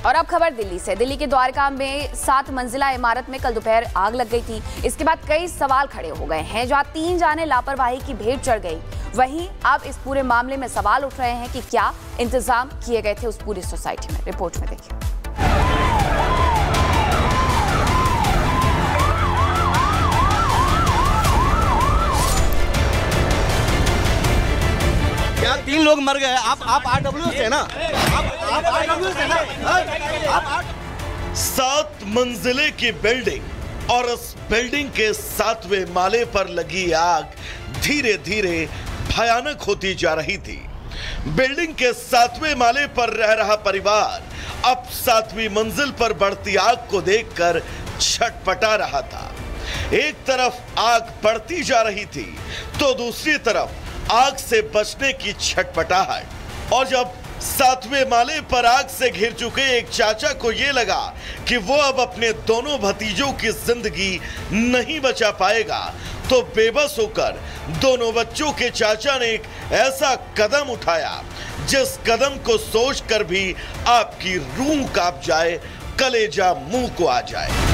और अब खबर दिल्ली से। दिल्ली के द्वारका में 7 मंजिला इमारत में कल दोपहर आग लग गई थी। इसके बाद कई सवाल खड़े हो गए हैं। जहां 3 जाने लापरवाही की भेंट चढ़ गई, वहीं अब इस पूरे मामले में सवाल उठ रहे हैं कि क्या इंतजाम किए गए थे उस पूरी सोसाइटी में। रिपोर्ट में देखिए। क्या 3 लोग मर गए? आप आरडब्ल्यू से ना? आप आरडब्ल्यू से ना? आप 7 मंजिले की बिल्डिंग और उस बिल्डिंग के 7वें माले पर लगी आग धीरे धीरे भयानक होती जा रही थी। बिल्डिंग के 7वें माले पर रह रहा परिवार अब 7वीं मंजिल पर बढ़ती आग को देखकर छटपटा रहा था। एक तरफ आग बढ़ती जा रही थी तो दूसरी तरफ आग से बचने की छटपटाहट। और जब 7वें माले पर आग से घिर चुके एक चाचा को यह लगा कि वो अब अपने दोनों भतीजों की जिंदगी नहीं बचा पाएगा, तो बेबस होकर दोनों बच्चों के चाचा ने एक ऐसा कदम उठाया जिस कदम को सोचकर भी आपकी रूह कांप जाए, कलेजा मुंह को आ जाए।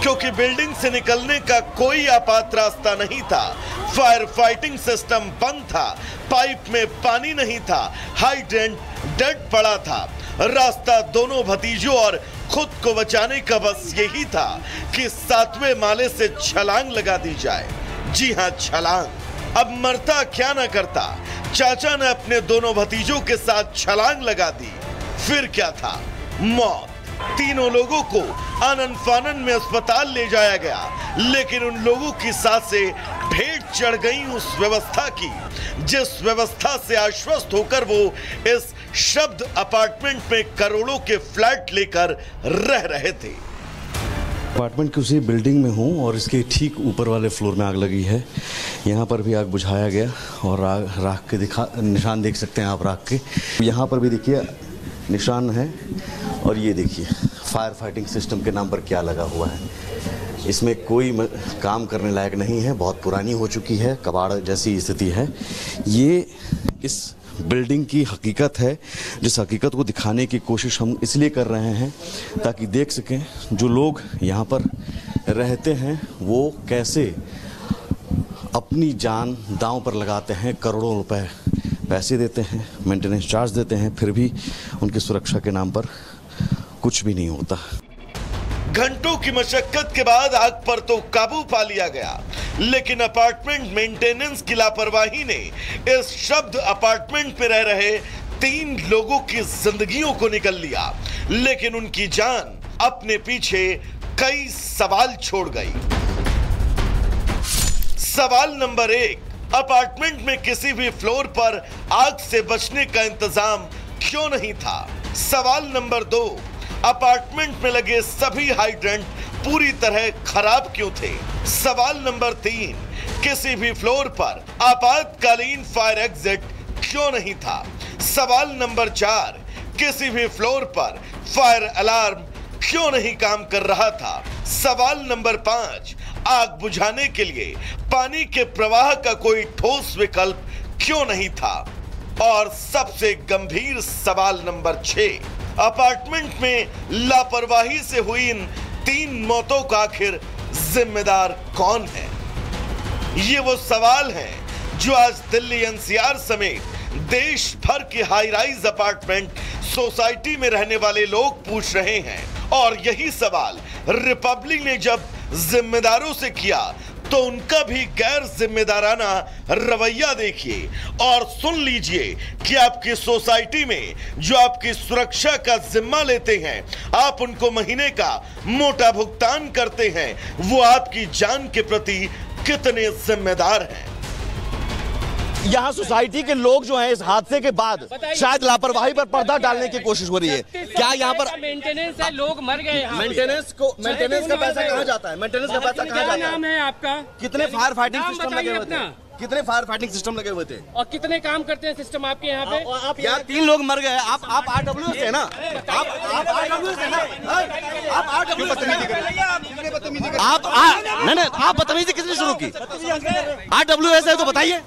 क्योंकि बिल्डिंग से निकलने का कोई आपात रास्ता नहीं था। फायर फाइटिंग सिस्टम बंद था, पाइप में पानी नहीं था, हाइड्रेंट डेड पड़ा था। रास्ता दोनों भतीजों और खुद को बचाने का बस यही था कि 7वें माले से छलांग लगा दी जाए। जी हां, छलांग। अब मरता क्या ना करता, चाचा ने अपने दोनों भतीजों के साथ छलांग लगा दी। फिर क्या था? मौत। तीनों लोगों को आनन फानन में अस्पताल ले जाया गया, लेकिन उन लोगों की सांसें भेंट चढ़ गई उस व्यवस्था की जिस व्यवस्था से आश्वस्त होकर वो इस शब्द अपार्टमेंट में करोड़ों के फ्लैट लेकर रह रहे थे। अपार्टमेंट की उसी बिल्डिंग में हूँ और इसके ठीक ऊपर वाले फ्लोर में आग लगी है। यहाँ पर भी आग बुझाया गया और राख के निशान देख सकते हैं आप। राख के यहाँ पर भी देखिए निशान है और ये देखिए फायर फाइटिंग सिस्टम के नाम पर क्या लगा हुआ है। इसमें कोई काम करने लायक नहीं है, बहुत पुरानी हो चुकी है, कबाड़ जैसी स्थिति है। ये इस बिल्डिंग की हकीकत है, जिस हकीकत को दिखाने की कोशिश हम इसलिए कर रहे हैं ताकि देख सकें जो लोग यहाँ पर रहते हैं वो कैसे अपनी जान दांव पर लगाते हैं, करोड़ों रुपए पैसे देते हैं, मेंटेनेंस चार्ज देते हैं, फिर भी उनकी सुरक्षा के नाम पर कुछ भी नहीं होता। घंटों की मशक्कत के बाद आग पर तो काबू पा लिया गया, लेकिन अपार्टमेंट मेंटेनेंस की लापरवाही ने इस शब्द अपार्टमेंट में रह रहे 3 लोगों की जिंदगियों को निकल लिया, लेकिन उनकी जान अपने पीछे कई सवाल छोड़ गई। सवाल नंबर 1, अपार्टमेंट में किसी भी फ्लोर पर आग से बचने का इंतजाम क्यों नहीं था? सवाल नंबर 2, अपार्टमेंट में लगे सभी हाइड्रेंट पूरी तरह खराब क्यों थे? सवाल नंबर 3, किसी भी फ्लोर पर आपातकालीन फायर एग्जिट क्यों नहीं था? सवाल नंबर 4, किसी भी फ्लोर पर फायर अलार्म क्यों नहीं काम कर रहा था? सवाल नंबर 5, आग बुझाने के लिए पानी के प्रवाह का कोई ठोस विकल्प क्यों नहीं था? और सबसे गंभीर सवाल नंबर 6, अपार्टमेंट में लापरवाही से हुई इन 3 मौतों का आखिर जिम्मेदार कौन है? ये वो सवाल हैं जो आज दिल्ली एनसीआर समेत देश भर के हाई राइज अपार्टमेंट सोसाइटी में रहने वाले लोग पूछ रहे हैं। और यही सवाल रिपब्लिक ने जब जिम्मेदारों से किया तो उनका भी गैर जिम्मेदाराना रवैया देखिए और सुन लीजिए कि आपकी सोसाइटी में जो आपकी सुरक्षा का जिम्मा लेते हैं, आप उनको महीने का मोटा भुगतान करते हैं, वो आपकी जान के प्रति कितने जिम्मेदार हैं। यहाँ सोसाइटी के लोग जो हैं इस हादसे के बाद शायद लापरवाही पर पर्दा डालने की कोशिश हो रही है। क्या यहाँ पर मेंटेनेंस है? लोग मर गए यहाँ। मेंटेनेंस का पैसा कहाँ जाता है? मेंटेनेंस का पैसा कहाँ जाता है? नाम है आपका? कितने फायर फाइटिंग सिस्टम लगे हुए थे? कितने फायर फाइटिंग सिस्टम लगे हुए थे? और कितने काम करते हैं सिस्टम आपके यहाँ पे? आप यहाँ 3 लोग मर गए। आप आरडब्ल्यू से ना? आप आरडब्ल्यू से ना? आप आरडब्ल्यू बदतमीजी कर रहे हैं। आप बदतमीजी किसने शुरू की? आरडब्ल्यू ऐसे है तो बताइए।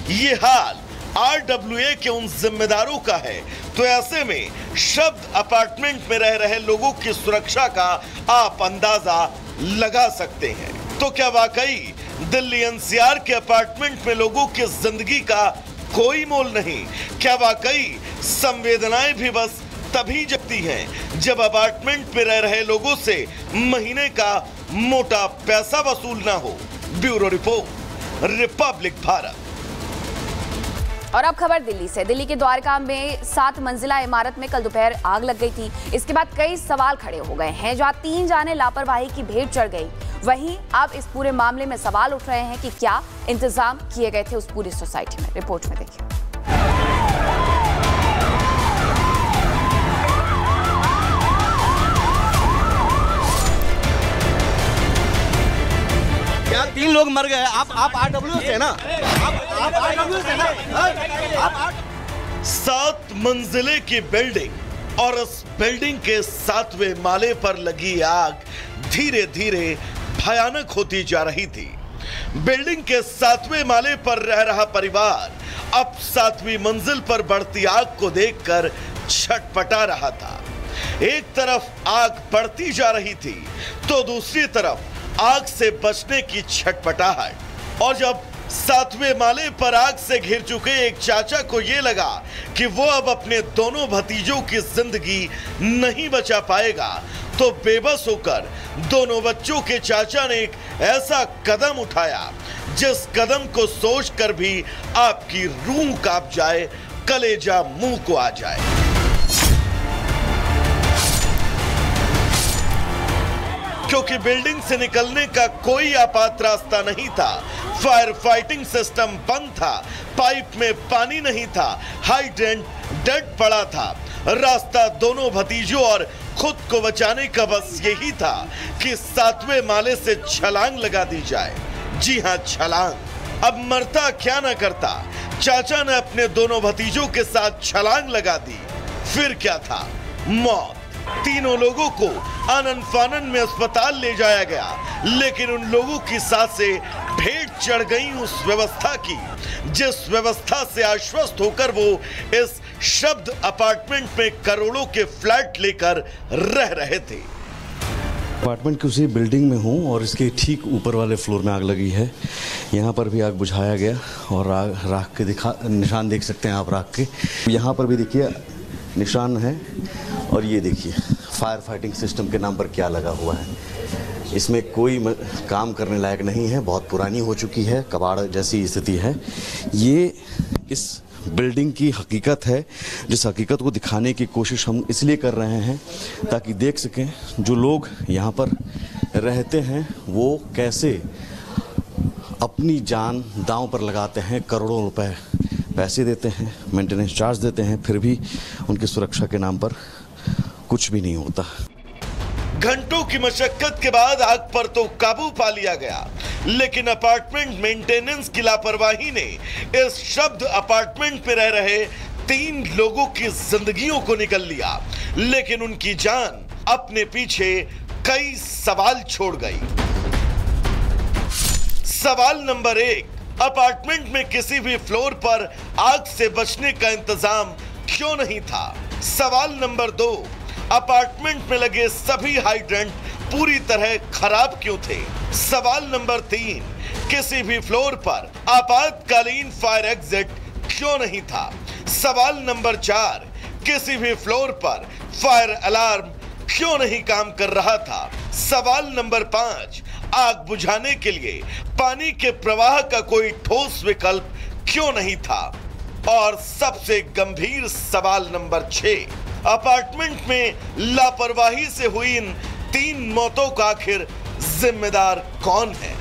ये हाल RWA के उन जिम्मेदारों का है, तो ऐसे में शब्द अपार्टमेंट में रह रहे लोगों की सुरक्षा का आप अंदाजा लगा सकते हैं। तो क्या वाकई दिल्ली NCR के अपार्टमेंट में लोगों की जिंदगी का कोई मोल नहीं? क्या वाकई संवेदनाएं भी बस तभी जगती हैं जब अपार्टमेंट में रह रहे लोगों से महीने का मोटा पैसा वसूल ना हो? Bureau report, Republic Bharat. और अब खबर दिल्ली से। दिल्ली के द्वारका में 7 मंजिला इमारत में कल दोपहर आग लग गई थी। इसके बाद कई सवाल खड़े हो गए हैं। जहां 3 जाने लापरवाही की भेंट चढ़ गई, वहीं अब इस पूरे मामले में सवाल उठ रहे हैं कि क्या इंतजाम किए गए थे उस पूरी सोसाइटी में। रिपोर्ट में देखिए। क्या 3 लोग मर गए? आप RWA से है ना? आप RWA से है ना? 7 मंजिले की बिल्डिंग और उस बिल्डिंग के 7वें माले पर लगी आग धीरे धीरे भयानक होती जा रही थी। बिल्डिंग के 7वें माले पर रह रहा परिवार अब 7वीं मंजिल पर बढ़ती आग को देखकर छटपटा रहा था। एक तरफ आग बढ़ती जा रही थी तो दूसरी तरफ आग से बचने की छटपटाहट। और जब 7वें माले पर आग से घिर चुके एक चाचा को यह लगा कि वो अब अपने दोनों भतीजों की जिंदगी नहीं बचा पाएगा, तो बेबस होकर दोनों बच्चों के चाचा ने एक ऐसा कदम उठाया जिस कदम को सोचकर भी आपकी रूह कांप जाए, कलेजा मुंह को आ जाए। क्योंकि बिल्डिंग से निकलने का कोई आपात रास्ता नहीं था, फायर फाइटिंग सिस्टम बंद था, पाइप में पानी नहीं था, हाइड्रेंट डेड पड़ा था। रास्ता दोनों भतीजों और खुद को बचाने का बस यही था कि 7वें माले से छलांग लगा दी जाए। जी हां, छलांग। अब मरता क्या ना करता, चाचा ने अपने दोनों भतीजों के साथ छलांग लगा दी। फिर क्या था? मौत। तीनों लोगों को आनन फानन में अस्पताल ले जाया गया, लेकिन उन लोगों की सांसें भेंट चढ़ गई उस व्यवस्था की जिस व्यवस्था से आश्वस्त होकर वो इस शब्द अपार्टमेंट में करोड़ों के फ्लैट लेकर रह रहे थे। अपार्टमेंट की उसी बिल्डिंग में हूँ और इसके ठीक ऊपर वाले फ्लोर में आग लगी है। यहाँ पर भी आग बुझाया गया और राख के निशान देख सकते हैं आप राख के। यहाँ पर भी देखिए निशान है और ये देखिए फायर फाइटिंग सिस्टम के नाम पर क्या लगा हुआ है। इसमें कोई काम करने लायक नहीं है, बहुत पुरानी हो चुकी है, कबाड़ जैसी स्थिति है। ये इस बिल्डिंग की हकीकत है, जिस हकीकत को दिखाने की कोशिश हम इसलिए कर रहे हैं ताकि देख सकें जो लोग यहाँ पर रहते हैं वो कैसे अपनी जान दांव पर लगाते हैं, करोड़ों रुपए पैसे देते हैं, मेंटेनेंस चार्ज देते हैं, फिर भी उनकी सुरक्षा के नाम पर कुछ भी नहीं होता। घंटों की मशक्कत के बाद आग पर तो काबू पा लिया गया, लेकिन अपार्टमेंट मेंटेनेंस की लापरवाही ने इस शब्द अपार्टमेंट में रह रहे 3 लोगों की जिंदगियों को निकल लिया, लेकिन उनकी जान अपने पीछे कई सवाल छोड़ गई। सवाल नंबर 1, अपार्टमेंट में किसी भी फ्लोर पर आग से बचने का इंतजाम क्यों नहीं था? सवाल नंबर 2, अपार्टमेंट में लगे सभी हाइड्रेंट पूरी तरह खराब क्यों थे? सवाल नंबर 3, किसी भी फ्लोर पर आपातकालीन फायर एग्जिट क्यों नहीं था? सवाल नंबर 4, किसी भी फ्लोर पर फायर अलार्म क्यों नहीं काम कर रहा था? सवाल नंबर 5, आग बुझाने के लिए पानी के प्रवाह का कोई ठोस विकल्प क्यों नहीं था? और सबसे गंभीर सवाल नंबर 6, अपार्टमेंट में लापरवाही से हुई इन 3 मौतों का आखिर जिम्मेदार कौन है?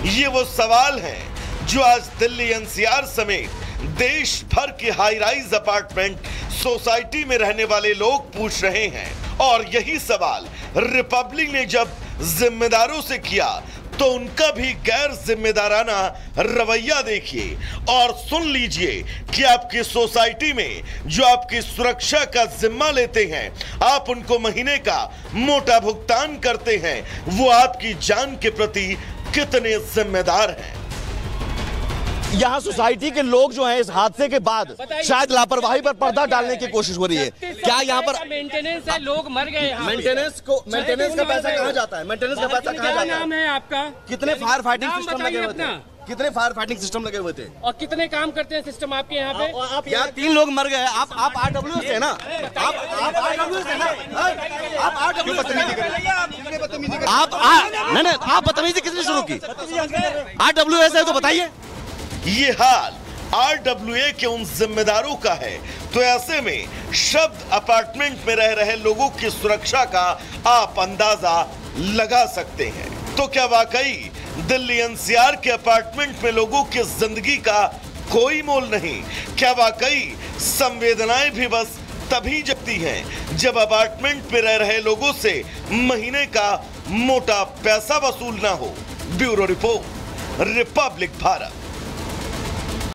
ये वो सवाल हैं जो आज दिल्ली NCR समेत देश भर के हाई राइज अपार्टमेंट सोसाइटी में रहने वाले लोग पूछ रहे हैं। और यही सवाल रिपब्लिक ने जब जिम्मेदारों से किया तो उनका भी गैर जिम्मेदाराना रवैया देखिए और सुन लीजिए कि आपकी सोसाइटी में जो आपकी सुरक्षा का जिम्मा लेते हैं, आप उनको महीने का मोटा भुगतान करते हैं, वो आपकी जान के प्रति कितने जिम्मेदार हैं। यहाँ सोसाइटी के लोग जो हैं इस हादसे के बाद शायद लापरवाही पर पर्दा डालने की कोशिश हो रही है। क्या यहाँ पर मेंटेनेंस है, लोग मर गए यहाँ। मेंटेनेंस का पैसा कहाँ जाता है? मेंटेनेंस का पैसा कहाँ जाता है? क्या नाम है आपका? कितने फायर फाइटिंग नाम सिस्टम बताइए लगे हुए थे? अपना। कितने फायर फाइटिंग सिस्टम लगे हुए थे? और कितने काम करते हैं सिस्टम आपके यहाँ पे? आप यार 3 लोग मर गए। आप RWS से है ना? आप RWS से ना? आप RWS बदतमीजी कर रहे हैं। आप बदतमीजी किसने शुरू की? RWS है तो बताइए। ये हाल RWA के उन जिम्मेदारों का है, तो ऐसे में शब्द अपार्टमेंट में रह रहे लोगों की सुरक्षा का आप अंदाजा लगा सकते हैं। तो क्या वाकई दिल्ली NCR के अपार्टमेंट में लोगों की जिंदगी का कोई मोल नहीं? क्या वाकई संवेदनाएं भी बस तभी जगती हैं जब अपार्टमेंट में रह रहे लोगों से महीने का मोटा पैसा वसूल ना हो? Bureau report, Republic Bharat.